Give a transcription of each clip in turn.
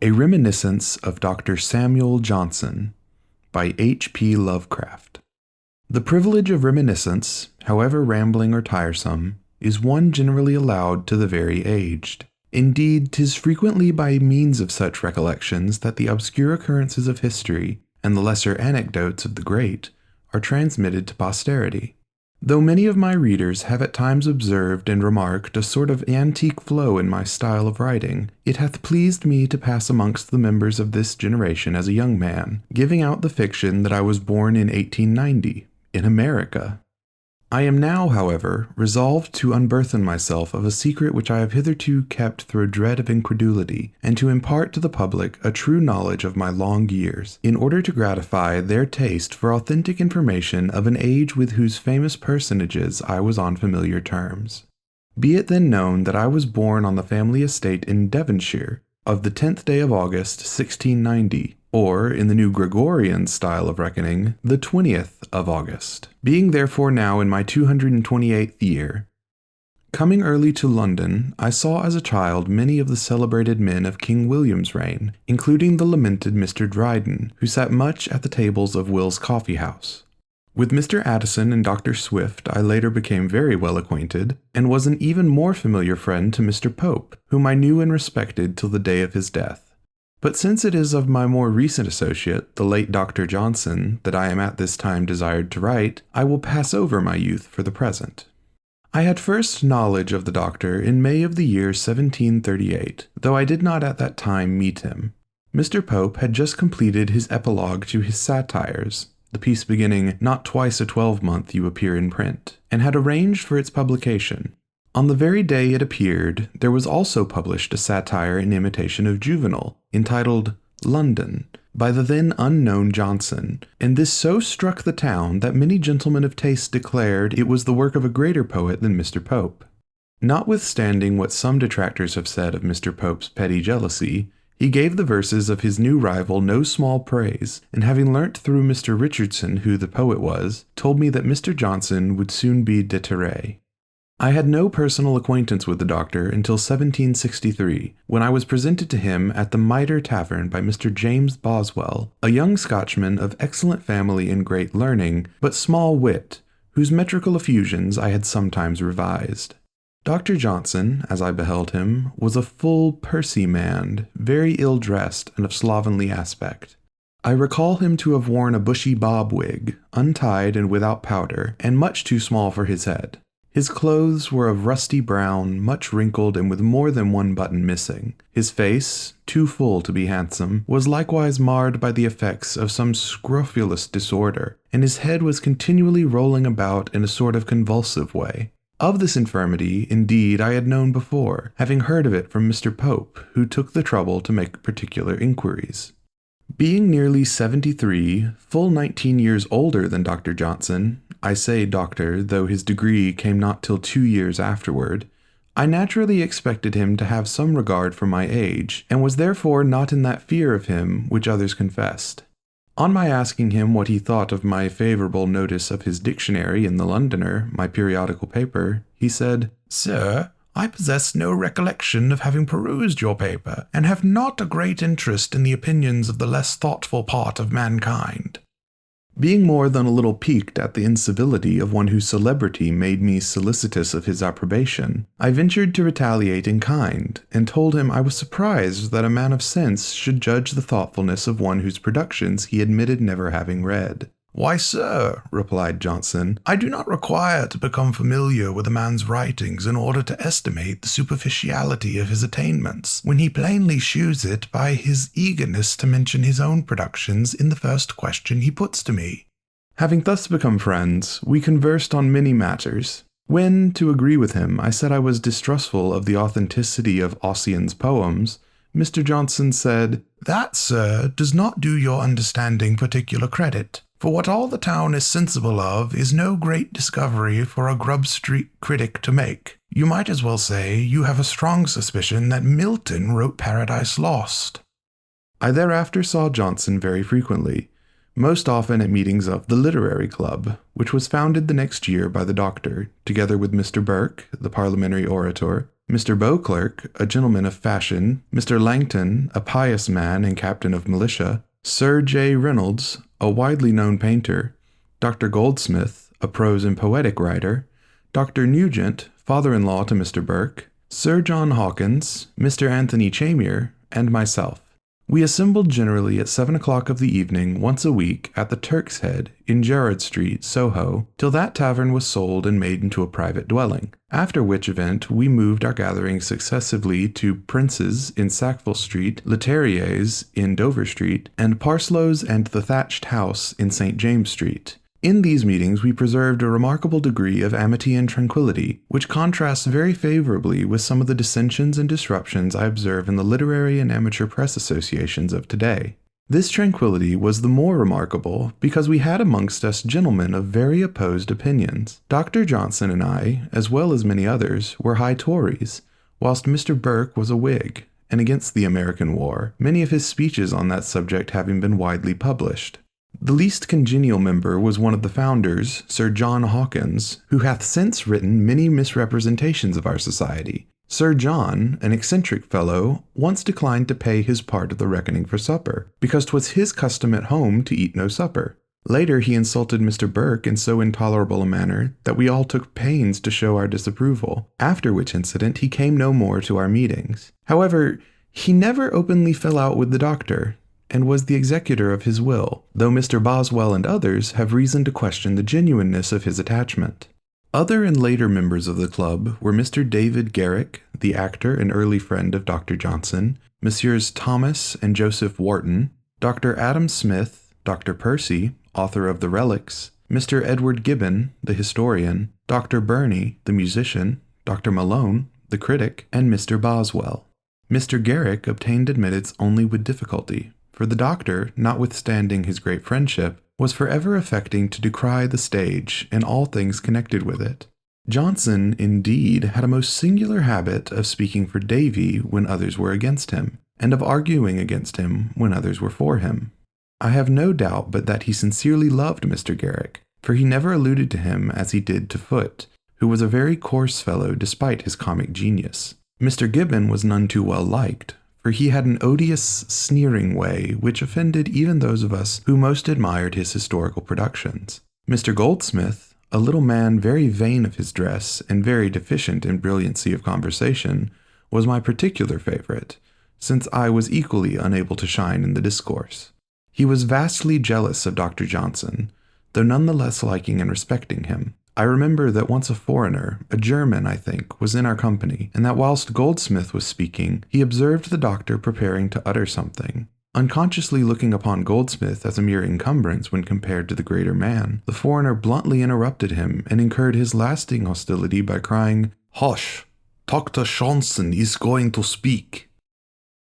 A Reminiscence of Dr. Samuel Johnson by H.P. Lovecraft. The privilege of reminiscence, however rambling or tiresome, is one generally allowed to the very aged. Indeed, 'tis frequently by means of such recollections that the obscure occurrences of history and the lesser anecdotes of the great are transmitted to posterity. Though many of my readers have at times observed and remarked a sort of antique flow in my style of writing, it hath pleased me to pass amongst the members of this generation as a young man, giving out the fiction that I was born in 1890, in America. I am now, however, resolved to unburthen myself of a secret which I have hitherto kept through a dread of incredulity, and to impart to the public a true knowledge of my long years, in order to gratify their taste for authentic information of an age with whose famous personages I was on familiar terms. Be it then known that I was born on the family estate in Devonshire, of the 10th day of August, 1690, or, in the new Gregorian style of reckoning, the 20th of August, being therefore now in my 228th year. Coming early to London, I saw as a child many of the celebrated men of King William's reign, including the lamented Mr. Dryden, who sat much at the tables of Will's Coffee House. With Mr. Addison and Dr. Swift I later became very well acquainted, and was an even more familiar friend to Mr. Pope, whom I knew and respected till the day of his death. But since it is of my more recent associate, the late Dr. Johnson, that I am at this time desired to write, I will pass over my youth for the present. I had first knowledge of the doctor in May of the year 1738, though I did not at that time meet him. Mr. Pope had just completed his epilogue to his satires, the piece beginning, "Not twice a 12-month you appear in print," and had arranged for its publication. On the very day it appeared, there was also published a satire in imitation of Juvenal, entitled London, by the then unknown Johnson, and this so struck the town that many gentlemen of taste declared it was the work of a greater poet than Mr. Pope. Notwithstanding what some detractors have said of Mr. Pope's petty jealousy, he gave the verses of his new rival no small praise, and having learnt through Mr. Richardson who the poet was, told me that Mr. Johnson would soon be déterré. I had no personal acquaintance with the doctor until 1763, when I was presented to him at the Mitre Tavern by Mr. James Boswell, a young Scotchman of excellent family and great learning, but small wit, whose metrical effusions I had sometimes revised. Dr. Johnson, as I beheld him, was a full, pursy man, very ill-dressed and of slovenly aspect. I recall him to have worn a bushy bob wig, untied and without powder, and much too small for his head. His clothes were of rusty brown, much wrinkled and with more than one button missing. His face, too full to be handsome, was likewise marred by the effects of some scrofulous disorder, and his head was continually rolling about in a sort of convulsive way. Of this infirmity, indeed, I had known before, having heard of it from Mr. Pope, who took the trouble to make particular inquiries. Being nearly 73, full 19 years older than Dr. Johnson, I say doctor, though his degree came not till 2 years afterward, I naturally expected him to have some regard for my age, and was therefore not in that fear of him which others confessed. On my asking him what he thought of my favourable notice of his dictionary in the Londoner, my periodical paper, he said, "Sir, I possess no recollection of having perused your paper, and have not a great interest in the opinions of the less thoughtful part of mankind." Being more than a little piqued at the incivility of one whose celebrity made me solicitous of his approbation, I ventured to retaliate in kind, and told him I was surprised that a man of sense should judge the thoughtfulness of one whose productions he admitted never having read. "Why, sir," replied Johnson, "I do not require to become familiar with a man's writings in order to estimate the superficiality of his attainments, when he plainly shews it by his eagerness to mention his own productions in the first question he puts to me." Having thus become friends, we conversed on many matters. When, to agree with him, I said I was distrustful of the authenticity of Ossian's poems, Mr. Johnson said, "That, sir, does not do your understanding particular credit. For what all the town is sensible of is no great discovery for a Grub Street critic to make. You might as well say you have a strong suspicion that Milton wrote Paradise Lost." I thereafter saw Johnson very frequently, most often at meetings of the Literary Club, which was founded the next year by the doctor, together with Mr. Burke, the parliamentary orator, Mr. Beauclerk, a gentleman of fashion, Mr. Langton, a pious man and captain of militia, Sir J. Reynolds, a widely known painter, Dr. Goldsmith, a prose and poetic writer, Dr. Nugent, father-in-law to Mr. Burke, Sir John Hawkins, Mr. Anthony Chamier, and myself. We assembled generally at 7 o'clock of the evening once a week at the Turk's Head in Gerrard Street, Soho, till that tavern was sold and made into a private dwelling, after which event we moved our gatherings successively to Prince's in Sackville Street, Leterrier's in Dover Street, and Parslow's and the Thatched House in St. James Street. In these meetings we preserved a remarkable degree of amity and tranquillity, which contrasts very favorably with some of the dissensions and disruptions I observe in the literary and amateur press associations of today. This tranquillity was the more remarkable because we had amongst us gentlemen of very opposed opinions. Dr. Johnson and I, as well as many others, were high Tories, whilst Mr. Burke was a Whig, and against the American war, many of his speeches on that subject having been widely published. The least congenial member was one of the founders, Sir John Hawkins, who hath since written many misrepresentations of our society. Sir John, an eccentric fellow, once declined to pay his part of the reckoning for supper, because 'twas his custom at home to eat no supper. Later he insulted Mr. Burke in so intolerable a manner that we all took pains to show our disapproval, after which incident he came no more to our meetings. However, he never openly fell out with the doctor, and was the executor of his will, though Mr. Boswell and others have reason to question the genuineness of his attachment. Other and later members of the club were Mr. David Garrick, the actor and early friend of Dr. Johnson, Messrs. Thomas and Joseph Wharton, Dr. Adam Smith, Dr. Percy, author of The Relics, Mr. Edward Gibbon, the historian, Dr. Burney, the musician, Dr. Malone, the critic, and Mr. Boswell. Mr. Garrick obtained admittance only with difficulty, for the doctor, notwithstanding his great friendship, was forever affecting to decry the stage and all things connected with it. Johnson, indeed, had a most singular habit of speaking for Davy when others were against him, and of arguing against him when others were for him. I have no doubt but that he sincerely loved Mr. Garrick, for he never alluded to him as he did to Foote, who was a very coarse fellow despite his comic genius. Mr. Gibbon was none too well liked, for he had an odious, sneering way which offended even those of us who most admired his historical productions. Mr. Goldsmith, a little man very vain of his dress and very deficient in brilliancy of conversation, was my particular favorite, since I was equally unable to shine in the discourse. He was vastly jealous of Dr. Johnson, though none the less liking and respecting him. I remember that once a foreigner, a German, I think, was in our company, and that whilst Goldsmith was speaking, he observed the doctor preparing to utter something. Unconsciously looking upon Goldsmith as a mere encumbrance when compared to the greater man, the foreigner bluntly interrupted him and incurred his lasting hostility by crying, "Hush! Dr. Johnson is going to speak."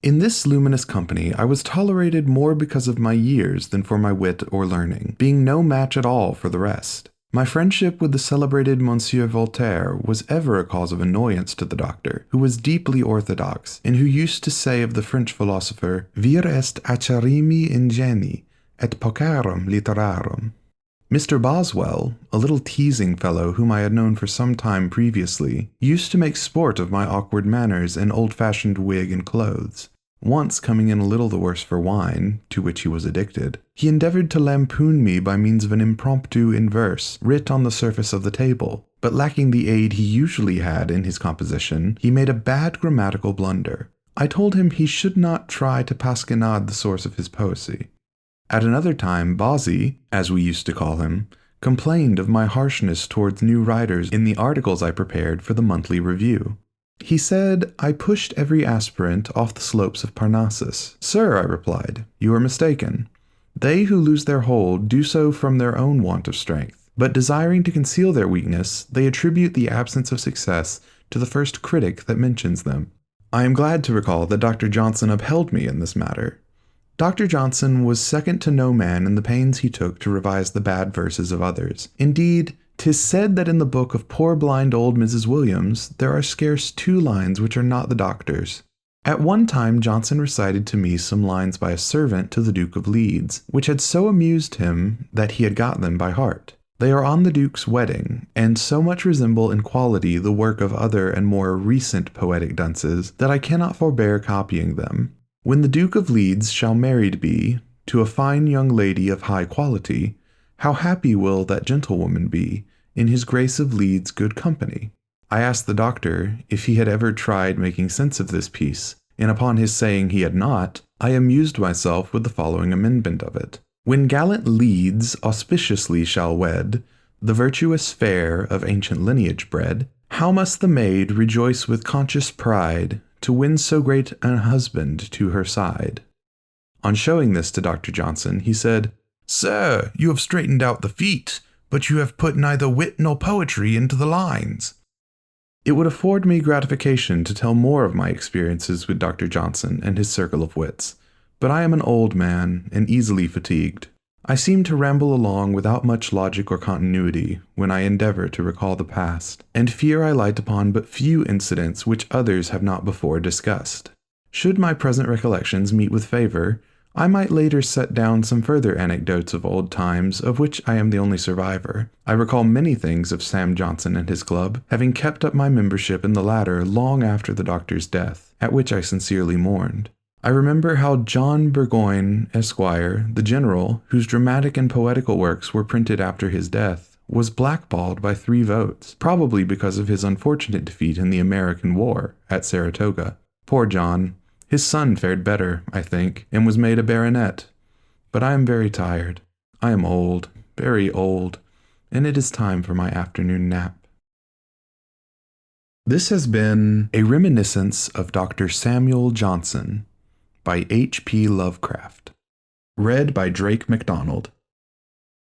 In this luminous company I was tolerated more because of my years than for my wit or learning, being no match at all for the rest. My friendship with the celebrated Monsieur Voltaire was ever a cause of annoyance to the doctor, who was deeply orthodox, and who used to say of the French philosopher, "Vir est acerrimi ingeni, et pocarum literarum." Mr. Boswell, a little teasing fellow whom I had known for some time previously, used to make sport of my awkward manners and old-fashioned wig and clothes. Once coming in a little the worse for wine, to which he was addicted, he endeavored to lampoon me by means of an impromptu in verse writ on the surface of the table, but lacking the aid he usually had in his composition, he made a bad grammatical blunder. I told him he should not try to pasquinade the source of his poesy. At another time, Bozzy, as we used to call him, complained of my harshness towards new writers in the articles I prepared for the monthly review. He said I pushed every aspirant off the slopes of Parnassus. "Sir," I replied, "you are mistaken. They who lose their hold do so from their own want of strength, but desiring to conceal their weakness, they attribute the absence of success to the first critic that mentions them." I am glad to recall that Dr. Johnson upheld me in this matter. Dr. Johnson was second to no man in the pains he took to revise the bad verses of others. Indeed, 'tis said that in the book of poor blind old Mrs. Williams there are scarce 2 lines which are not the doctor's. At one time Johnson recited to me some lines by a servant to the Duke of Leeds, which had so amused him that he had got them by heart. They are on the Duke's wedding, and so much resemble in quality the work of other and more recent poetic dunces that I cannot forbear copying them. When the Duke of Leeds shall married be to a fine young lady of high quality, how happy will that gentlewoman be in his Grace of Leeds' good company. I asked the doctor if he had ever tried making sense of this piece, and upon his saying he had not, I amused myself with the following amendment of it. When gallant Leeds auspiciously shall wed the virtuous fair of ancient lineage bred, how must the maid rejoice with conscious pride to win so great an husband to her side. On showing this to Dr. Johnson, he said, "Sir, you have straightened out the feet, but you have put neither wit nor poetry into the lines." It would afford me gratification to tell more of my experiences with Dr. Johnson and his circle of wits, but I am an old man and easily fatigued. I seem to ramble along without much logic or continuity when I endeavor to recall the past, and fear I light upon but few incidents which others have not before discussed. Should my present recollections meet with favor, I might later set down some further anecdotes of old times of which I am the only survivor. I recall many things of Sam Johnson and his club, having kept up my membership in the latter long after the doctor's death, at which I sincerely mourned. I remember how John Burgoyne, Esquire, the general, whose dramatic and poetical works were printed after his death, was blackballed by 3 votes, probably because of his unfortunate defeat in the American War at Saratoga. Poor John. His son fared better, I think, and was made a baronet. But I am very tired. I am old, very old, and it is time for my afternoon nap. This has been A Reminiscence of Dr. Samuel Johnson by H.P. Lovecraft. Read by Drake McDonald.